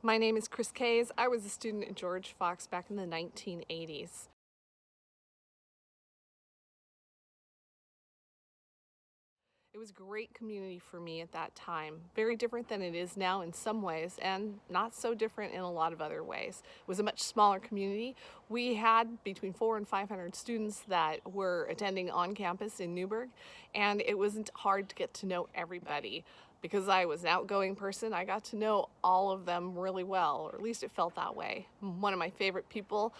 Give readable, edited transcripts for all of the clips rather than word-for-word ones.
My name is Kris Kays. I was a student at George Fox back in the 1980s. It was a great community for me at that time. Very different than it is now in some ways, and not so different in a lot of other ways. It was a much smaller community. We had between 400 and 500 students that were attending on campus in Newburgh, and it wasn't hard to get to know everybody. Because I was an outgoing person, I got to know all of them really well, or at least it felt that way. One of my favorite people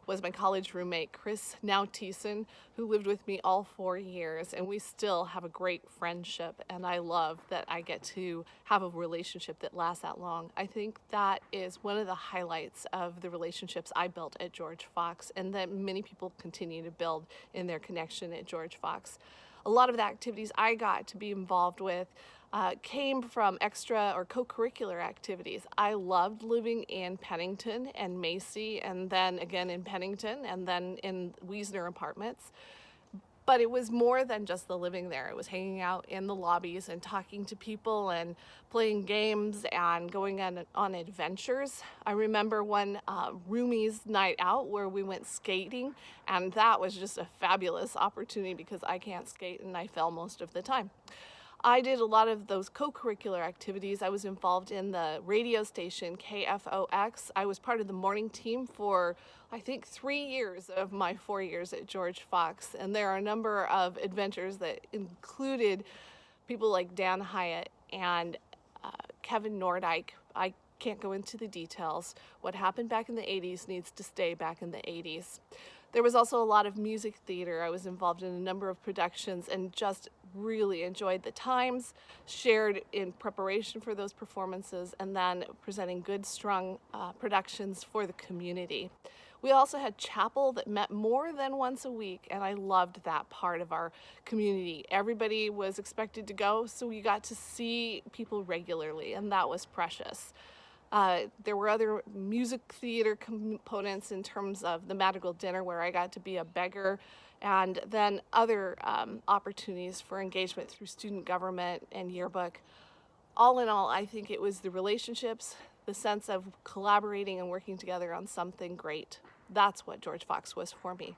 was my college roommate, Kris Kays, who lived with me all 4 years, and we still have a great friendship, and I love that I get to have a relationship that lasts that long. I think that is one of the highlights of the relationships I built at George Fox, and that many people continue to build in their connection at George Fox. A lot of the activities I got to be involved with came from extra or co-curricular activities. I loved living in Pennington and Macy, and then again in Pennington, and then in Wiesner Apartments. But it was more than just the living there. It was hanging out in the lobbies and talking to people and playing games and going on adventures. I remember one roomies night out where we went skating, and that was just a fabulous opportunity because I can't skate and I fell most of the time. I did a lot of those co-curricular activities. I was involved in the radio station KFOX. I was part of the morning team for, I think, 3 years of my 4 years at George Fox. And there are a number of adventures that included people like Dan Hyatt and Kevin Nordyke. I can't go into the details. What happened back in the 80s needs to stay back in the 80s. There was also a lot of music theater. I was involved in a number of productions and just really enjoyed the times, shared in preparation for those performances, and then presenting good, strong productions for the community. We also had chapel that met more than once a week, and I loved that part of our community. Everybody was expected to go, so we got to see people regularly, and that was precious. There were other music theater components in terms of the Madrigal Dinner, where I got to be a beggar, and then other opportunities for engagement through student government and yearbook. All in all, I think it was the relationships, the sense of collaborating and working together on something great. That's what George Fox was for me.